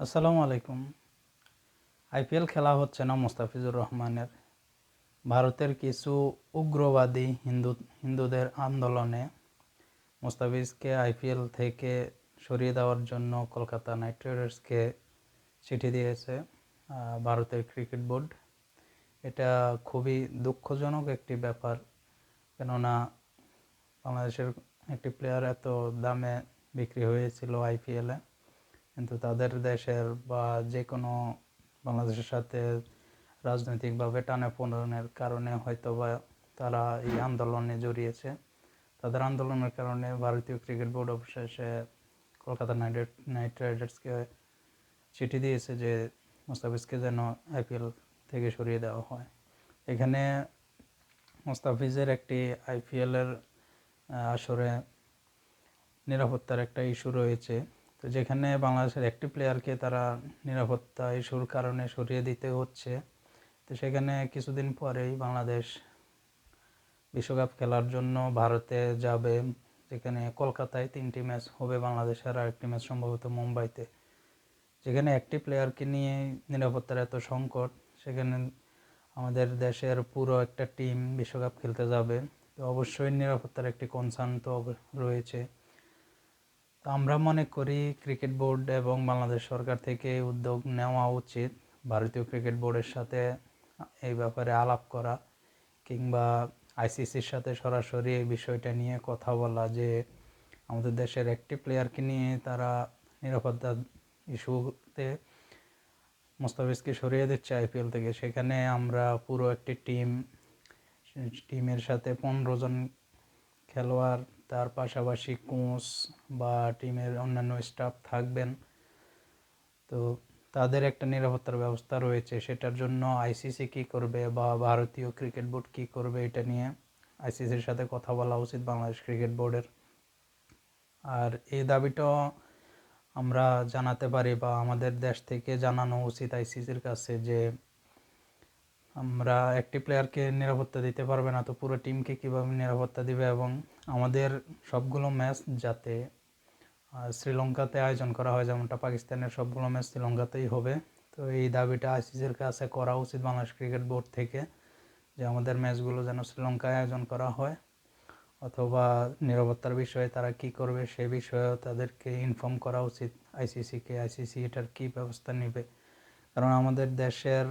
আসসালামু আলাইকুম। আইপিএল খেলা হচ্ছে না মোস্তাফিজুর রহমানের। ভারতের কিছু উগ্রবাদী হিন্দুদের আন্দোলনে মোস্তাফিজকে আইপিএল থেকে সরিয়ে দেওয়ার জন্য কলকাতা নাইট রাইডার্সকে চিঠি দিয়েছে ভারতের ক্রিকেট বোর্ড। এটা খুবই দুঃখজনক একটি ব্যাপার, কেননা বাংলাদেশের একটি প্লেয়ার এত দামে বিক্রি হয়েছিল আইপিএলে, কিন্তু তাদের দেশের বা যে কোনো বাংলাদেশের সাথে রাজনৈতিকভাবে টানাপোড়েনের কারণে হয়তো বা তারা এই আন্দোলনে জড়িয়েছে। তাদের আন্দোলনের কারণে ভারতীয় ক্রিকেট বোর্ড অবশেষে কলকাতা নাইট রাইডার্সকে চিঠি দিয়েছে যে মোস্তাফিজকে যেন আইপিএল থেকে সরিয়ে দেওয়া হয়। এখানে মোস্তাফিজের একটি আইপিএলের আসরে নিরাপত্তার একটা ইস্যু রয়েছে। তো যেখানে বাংলাদেশের একটি প্লেয়ারকে তারা নিরাপত্তা ইস্যুর কারণে সরিয়ে দিতে হচ্ছে, তো সেখানে কিছুদিন পরেই বাংলাদেশ বিশ্বকাপ খেলার জন্য ভারতে যাবে, যেখানে কলকাতায় 3টি ম্যাচ হবে বাংলাদেশের, আর একটি ম্যাচ সম্ভবত মুম্বাইতে। যেখানে একটি প্লেয়ারকে নিয়ে নিরাপত্তার এত সংকট, সেখানে আমাদের দেশের পুরো একটা টিম বিশ্বকাপ খেলতে যাবে, তো অবশ্যই নিরাপত্তার একটি কনসার্ন তো রয়েছে। তো আমরা মনে করি ক্রিকেট বোর্ড এবং বাংলাদেশ সরকার থেকে উদ্যোগ নেওয়া উচিত, ভারতীয় ক্রিকেট বোর্ডের সাথে এই ব্যাপারে আলাপ করা, কিংবা আইসিসির সাথে সরাসরি এই বিষয়টা নিয়ে কথা বলা যে আমাদের দেশের একটি প্লেয়ারকে নিয়ে তারা নিরাপত্তা ইস্যুতে মোস্তাফিজকে সরিয়ে দিচ্ছে আইপিএল থেকে। সেখানে আমরা পুরো একটি টিমের সাথে 15 জন খেলোয়াড়, তার পাশাপাশি কোচ বা টিমের অন্যান্য স্টাফ থাকবেন। তো তাদের একটা নিরাপত্তার ব্যবস্থা রয়েছে, সেটার জন্য আইসিসি কী করবে বা ভারতীয় ক্রিকেট বোর্ড কী করবে, এটা নিয়ে আইসিসির সাথে কথা বলা উচিত বাংলাদেশ ক্রিকেট বোর্ডের। আর এই দাবিটাও আমরা জানাতে পারি বা আমাদের দেশ থেকে জানানো উচিত আইসিসির কাছে যে আমরা একটি প্লেয়ারকে নিরাপত্তা দিতে পারবে না, তো পুরো টিমকে কীভাবে নিরাপত্তা দিবে, এবং আমাদের সবগুলো ম্যাচ যাতে শ্রীলঙ্কাতে আয়োজন করা হয়, যেমনটা পাকিস্তানের সবগুলো ম্যাচ শ্রীলঙ্কাতেই হবে। তো এই দাবিটা আইসিসির কাছে করা উচিত বাংলাদেশ ক্রিকেট বোর্ড থেকে, যে আমাদের ম্যাচগুলো যেন শ্রীলঙ্কায় আয়োজন করা হয়, অথবা নিরাপত্তার বিষয়ে তারা কি করবে সে বিষয়েও তাদেরকে ইনফর্ম করা উচিত আইসিসিকে। আইসিসি এটার কী ব্যবস্থা নেবে, কারণ আমাদের দেশের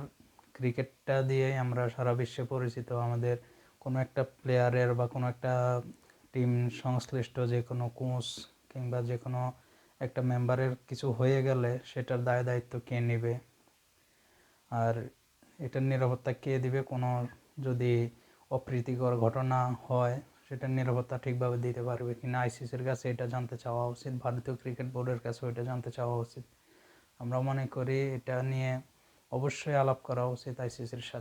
ক্রিকেটটা দিয়েই আমরা সারা বিশ্বে পরিচিত। আমাদের কোনো একটা প্লেয়ারের বা কোনো একটা টিম সংশ্লিষ্ট যে কোনো কোচ কিংবা যে কোনো একটা মেম্বারের কিছু হয়ে গেলে সেটার দায় দায়িত্ব কে নেবে, আর এটার নিরাপত্তা কে দিবে, কোনো যদি অপ্রীতিকর ঘটনা হয় সেটার নিরাপত্তা ঠিকভাবে দিতে পারবে কিনা, আইসিসির কাছে এটা জানতে চাওয়া উচিত, ভারতীয় ক্রিকেট বোর্ডের কাছেও এটা জানতে চাওয়া উচিত। আমরা মনে করি এটা নিয়ে অবশ্যই আলাপ করা উচিত আইসিসির সাথে।